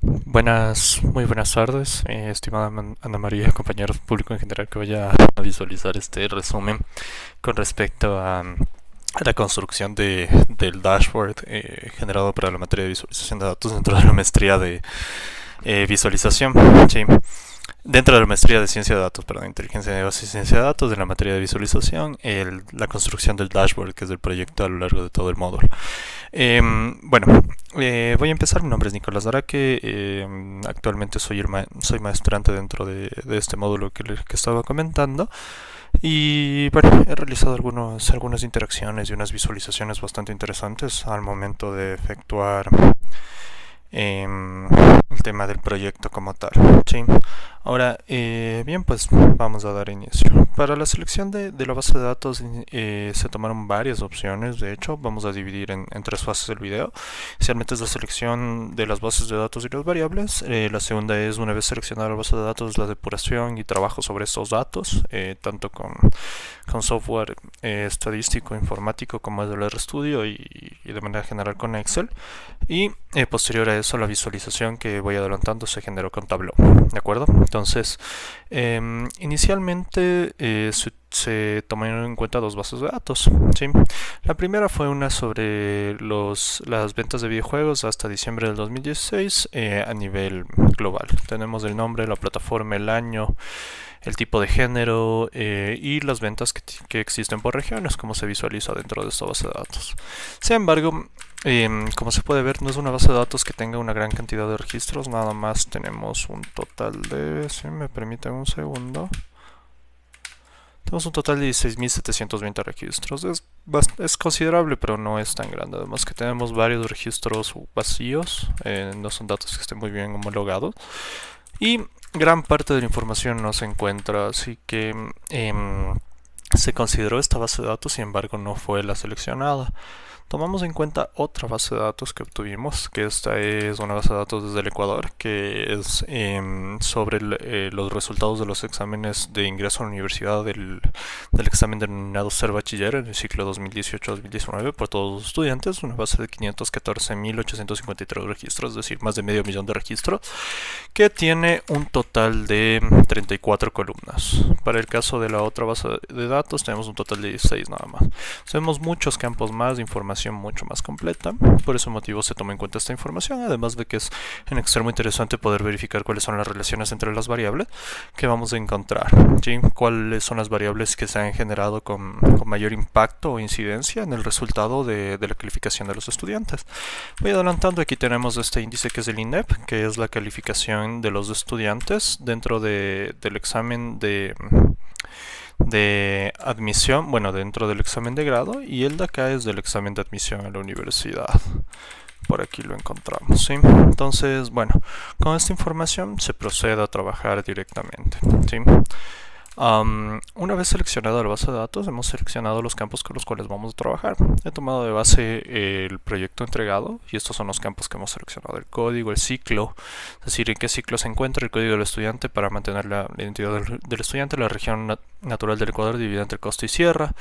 Muy buenas tardes, estimada Ana María, compañeros público en general que vaya a visualizar este resumen con respecto a la construcción del dashboard generado para la materia de visualización de datos dentro de la maestría de visualización. Sí. Dentro de la maestría de ciencia de datos, perdón, inteligencia de base y ciencia de datos, de la materia de visualización, la construcción del dashboard, que es el proyecto a lo largo de todo el módulo. Voy a empezar. Mi nombre es Nicolás Daraque. Actualmente soy maestrante dentro de este módulo que estaba comentando. Y bueno, he realizado algunas interacciones y unas visualizaciones bastante interesantes al momento de efectuar el tema del proyecto como tal. ¿Sí? Ahora, bien, pues vamos a dar inicio. Para la selección de la base de datos se tomaron varias opciones. De hecho, vamos a dividir en tres fases el video. Inicialmente es la selección de las bases de datos y las variables. La segunda es, una vez seleccionada la base de datos, la depuración y trabajo sobre estos datos, tanto con software estadístico, informático, como es el RStudio y de manera general con Excel. Y posterior a eso, la visualización que voy adelantando se generó con Tableau. ¿De acuerdo? Entonces, inicialmente se tomaron en cuenta dos bases de datos. ¿Sí? La primera fue una sobre las ventas de videojuegos hasta diciembre del 2016 a nivel global. Tenemos el nombre, la plataforma, el año, el tipo de género y las ventas que existen por regiones, como se visualiza dentro de esta base de datos. Sin embargo, como se puede ver, no es una base de datos que tenga una gran cantidad de registros. Nada más tenemos un total de, si me permiten un segundo, tenemos un total de 16.720 registros. Es considerable, pero no es tan grande. Además que tenemos varios registros vacíos, no son datos que estén muy bien homologados. Y gran parte de la información no se encuentra, así que se consideró esta base de datos, sin embargo no fue la seleccionada. Tomamos en cuenta otra base de datos que obtuvimos, que esta es una base de datos desde el Ecuador, que es sobre los resultados de los exámenes de ingreso a la universidad del examen denominado Ser Bachiller en el ciclo 2018-2019 por todos los estudiantes, una base de 514.853 registros, es decir, más de medio millón de registros, que tiene un total de 34 columnas. Para el caso de la otra base de datos tenemos un total de 16 nada más. Tenemos muchos campos más de información mucho más completa. Por ese motivo se toma en cuenta esta información, además de que es en extremo interesante poder verificar cuáles son las relaciones entre las variables que vamos a encontrar, ¿sí? Cuáles son las variables que se han generado con mayor impacto o incidencia en el resultado de la calificación de los estudiantes. Voy adelantando. Aquí tenemos este índice que es el INEP, que es la calificación de los estudiantes dentro del examen de admisión, bueno, dentro del examen de grado, y el de acá es del examen de admisión a la universidad. Por aquí lo encontramos, ¿sí? Entonces, bueno, con esta información se procede a trabajar directamente, ¿sí? Una vez seleccionada la base de datos, hemos seleccionado los campos con los cuales vamos a trabajar. He tomado de base el proyecto entregado y estos son los campos que hemos seleccionado: el código, el ciclo, es decir, en qué ciclo se encuentra el código del estudiante para mantener la identidad del estudiante, la región natural del Ecuador dividida entre costa y sierra,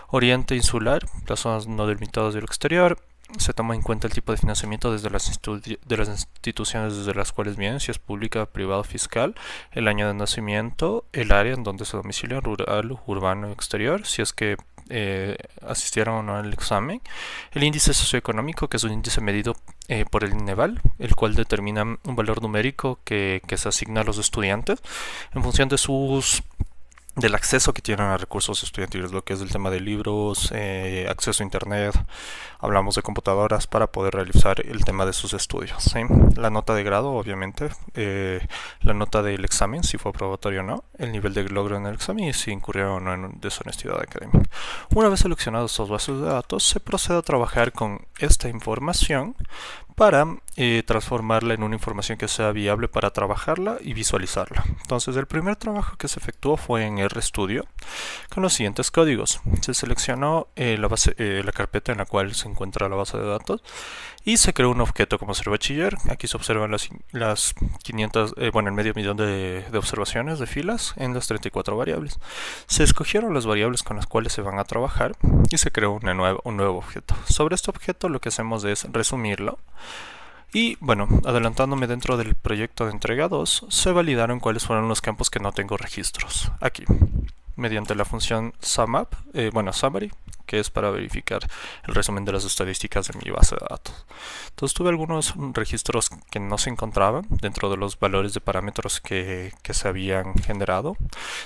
oriente insular, las zonas no delimitadas del exterior. Se toma en cuenta el tipo de financiamiento desde las instituciones desde las cuales vienen, si es pública, privada, fiscal, el año de nacimiento, el área en donde se domicilia, rural, urbano, exterior, si es que asistieron o no al examen, el índice socioeconómico, que es un índice medido por el INEVAL, el cual determina un valor numérico que se asigna a los estudiantes en función del acceso que tienen a recursos estudiantiles, lo que es el tema de libros, acceso a internet, hablamos de computadoras para poder realizar el tema de sus estudios, ¿sí? La nota de grado, obviamente, la nota del examen, si fue aprobatorio o no, el nivel de logro en el examen y si incurrió o no en deshonestidad académica. Una vez seleccionados estos bases de datos, se procede a trabajar con esta información para transformarla en una información que sea viable para trabajarla y visualizarla. Entonces, el primer trabajo que se efectuó fue en RStudio con los siguientes códigos. Se seleccionó la carpeta en la cual se encuentra la base de datos y se creó un objeto como Ser Bachiller. Aquí se observan las 500, el medio millón de observaciones de filas en las 34 variables. Se escogieron las variables con las cuales se van a trabajar y se creó un nuevo objeto. Sobre este objeto lo que hacemos es resumirlo Y bueno, adelantándome dentro del proyecto de entrega 2, se validaron cuáles fueron los campos que no tengo registros. Aquí, mediante la función SumUp, Summary, que es para verificar el resumen de las estadísticas de mi base de datos. Entonces tuve algunos registros que no se encontraban dentro de los valores de parámetros que se habían generado.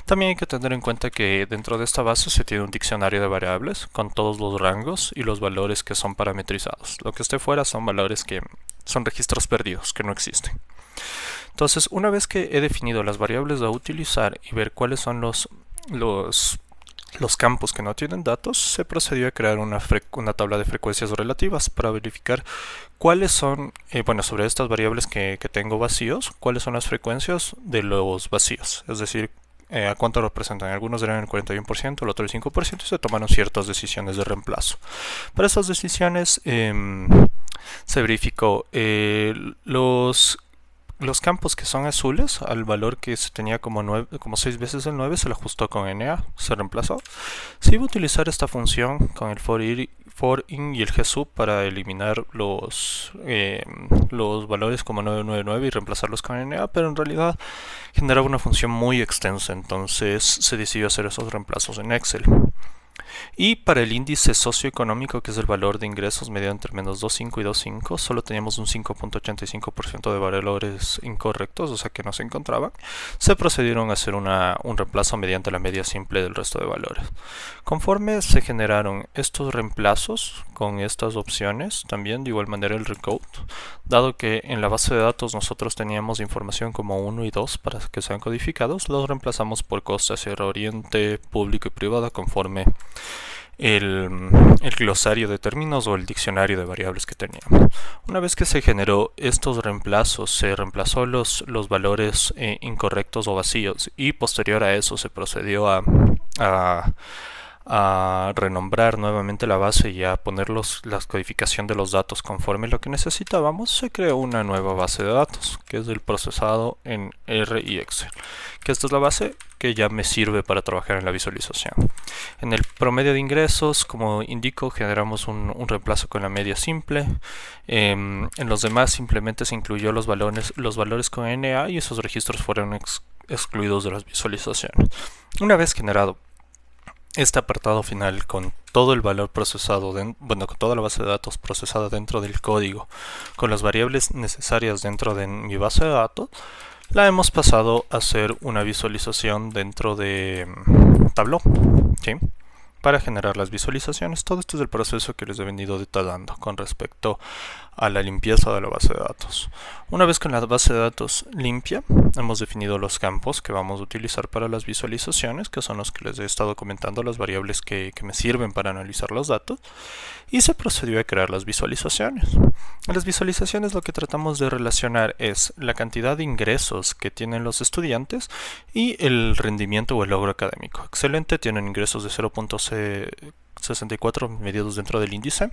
También hay que tener en cuenta que dentro de esta base se tiene un diccionario de variables con todos los rangos y los valores que son parametrizados. Lo que esté fuera son valores que son registros perdidos, que no existen. Entonces, una vez que he definido las variables a utilizar y ver cuáles son los campos que no tienen datos, se procedió a crear una tabla de frecuencias relativas para verificar cuáles son, sobre estas variables que tengo vacíos, cuáles son las frecuencias de los vacíos, es decir, a cuánto representan. Algunos eran el 41%, el otro el 5%, y se tomaron ciertas decisiones de reemplazo. Para estas decisiones se verificó los campos que son azules, al valor que se tenía como 6 veces el 9, se le ajustó con NA, se reemplazó. Se iba a utilizar esta función con el for-in y el gsub para eliminar los valores como 999 y reemplazarlos con NA, pero en realidad generaba una función muy extensa, entonces se decidió hacer esos reemplazos en Excel. Y para el índice socioeconómico, que es el valor de ingresos medido entre menos 2,5 y 2,5, solo teníamos un 5.85% de valores incorrectos, o sea que no se encontraban. Se procedieron a hacer un reemplazo mediante la media simple del resto de valores. Conforme se generaron estos reemplazos con estas opciones, también de igual manera el recode, dado que en la base de datos nosotros teníamos información como 1 y 2 para que sean codificados, los reemplazamos por Costa, Sierra Oriente, público y privada conforme el glosario de términos o el diccionario de variables que teníamos. Una vez que se generó estos reemplazos, se reemplazó los valores incorrectos o vacíos, y posterior a eso se procedió a renombrar nuevamente la base y a poner la codificación de los datos conforme lo que necesitábamos. Se creó una nueva base de datos, que es el procesado en R y Excel, que esta es la base que ya me sirve para trabajar en la visualización. En el promedio de ingresos, como indico, generamos un reemplazo con la media simple. En los demás simplemente se incluyó los valores con NA, y esos registros fueron excluidos de las visualizaciones. Una vez generado este apartado final con todo el valor procesado, con toda la base de datos procesada dentro del código, con las variables necesarias dentro de mi base de datos, la hemos pasado a hacer una visualización dentro de Tableau, ¿sí? Para generar las visualizaciones. Todo esto es el proceso que les he venido detallando con respecto a la limpieza de la base de datos. Una vez con la base de datos limpia, hemos definido los campos que vamos a utilizar para las visualizaciones, que son los que les he estado comentando, las variables que me sirven para analizar los datos, y se procedió a crear las visualizaciones. En las visualizaciones lo que tratamos de relacionar es la cantidad de ingresos que tienen los estudiantes y el rendimiento o el logro académico. Excelente, tienen ingresos de 0.64 medidos dentro del índice.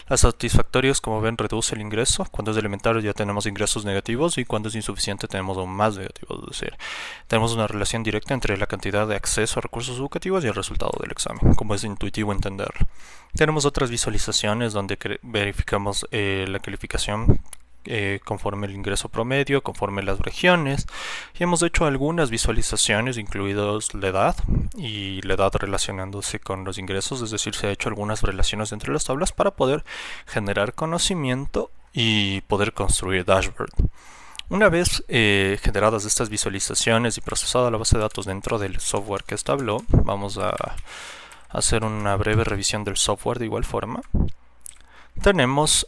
Las satisfactorias, como ven, reduce el ingreso. Cuando es elementario ya tenemos ingresos negativos, y cuando es insuficiente tenemos aún más negativos. Es decir, tenemos una relación directa entre la cantidad de acceso a recursos educativos y el resultado del examen, como es intuitivo entenderlo. Tenemos otras visualizaciones donde verificamos la calificación conforme el ingreso promedio, conforme las regiones, y hemos hecho algunas visualizaciones incluidos la edad y la edad relacionándose con los ingresos, es decir, se ha hecho algunas relaciones entre las tablas para poder generar conocimiento y poder construir dashboard. Una vez generadas estas visualizaciones y procesada la base de datos dentro del software que es Tableau, vamos a hacer una breve revisión del software de igual forma. Tenemos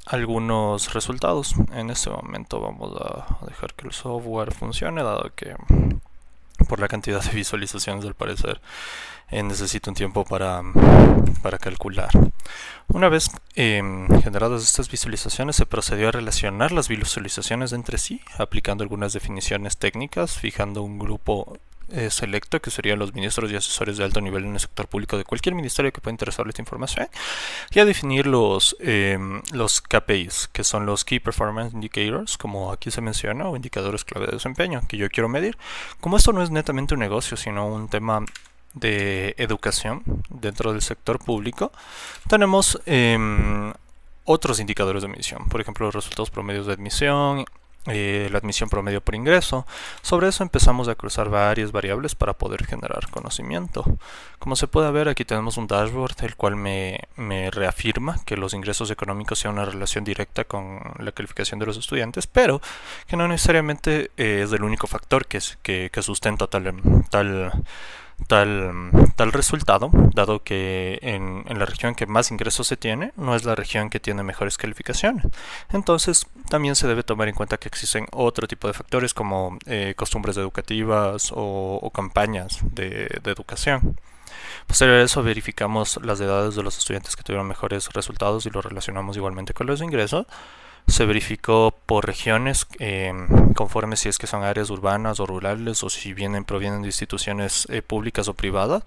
algunos resultados. En este momento vamos a dejar que el software funcione, dado que por la cantidad de visualizaciones al parecer necesito un tiempo para calcular. Una vez generadas estas visualizaciones, se procedió a relacionar las visualizaciones entre sí, aplicando algunas definiciones técnicas, fijando un grupo selecto, que serían los ministros y asesores de alto nivel en el sector público de cualquier ministerio que pueda interesarle esta información, y a definir los KPIs, que son los Key Performance Indicators, como aquí se menciona, o indicadores clave de desempeño, que yo quiero medir. Como esto no es netamente un negocio, sino un tema de educación dentro del sector público, tenemos otros indicadores de admisión, por ejemplo los resultados promedios de admisión, la admisión promedio por ingreso. Sobre eso empezamos a cruzar varias variables para poder generar conocimiento. Como se puede ver, aquí tenemos un dashboard el cual me reafirma que los ingresos económicos tienen una relación directa con la calificación de los estudiantes, pero que no necesariamente es el único factor que sustenta tal resultado, dado que en la región que más ingresos se tiene, no es la región que tiene mejores calificaciones. Entonces, también se debe tomar en cuenta que existen otro tipo de factores como costumbres educativas o campañas de educación. Posterior a eso, verificamos las edades de los estudiantes que tuvieron mejores resultados y lo relacionamos igualmente con los ingresos. Se verificó por regiones, conforme si es que son áreas urbanas o rurales o si provienen de instituciones públicas o privadas.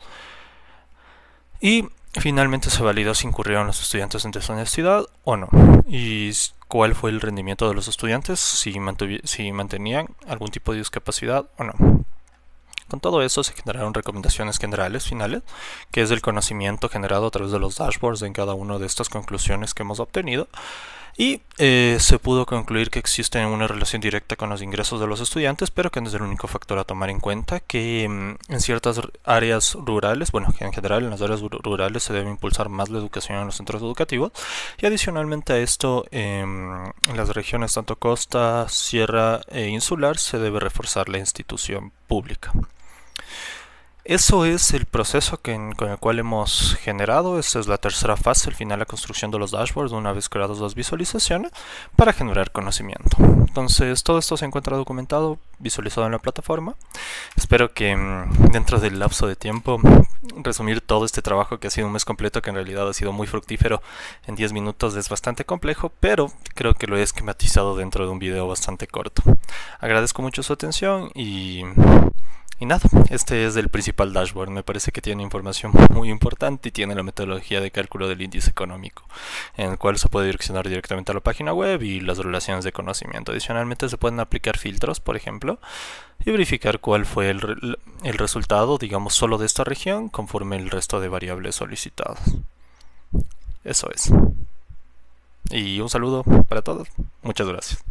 Y finalmente se validó si incurrieron los estudiantes en deshonestidad o no. Y cuál fue el rendimiento de los estudiantes, si mantenían algún tipo de discapacidad o no. Con todo eso se generaron recomendaciones generales finales, que es el conocimiento generado a través de los dashboards en cada una de estas conclusiones que hemos obtenido. Y se pudo concluir que existe una relación directa con los ingresos de los estudiantes, pero que no es el único factor a tomar en cuenta, que en ciertas áreas rurales, bueno, que en general en las áreas rurales se debe impulsar más la educación en los centros educativos, y adicionalmente a esto, en las regiones tanto costa, sierra e insular se debe reforzar la institución pública. Eso es el proceso con el cual hemos generado. Esta es la tercera fase, al final la construcción de los dashboards, una vez creadas las visualizaciones, para generar conocimiento. Entonces todo esto se encuentra documentado, visualizado en la plataforma. Espero que dentro del lapso de tiempo resumir todo este trabajo, que ha sido un mes completo, que en realidad ha sido muy fructífero, en 10 minutos es bastante complejo, pero creo que lo he esquematizado dentro de un video bastante corto. Agradezco mucho su atención y nada, este es el principal dashboard. Me parece que tiene información muy importante y tiene la metodología de cálculo del índice económico, en el cual se puede direccionar directamente a la página web y las relaciones de conocimiento. Adicionalmente se pueden aplicar filtros, por ejemplo, y verificar cuál fue el resultado, digamos, solo de esta región, conforme el resto de variables solicitadas. Eso es. Y un saludo para todos. Muchas gracias.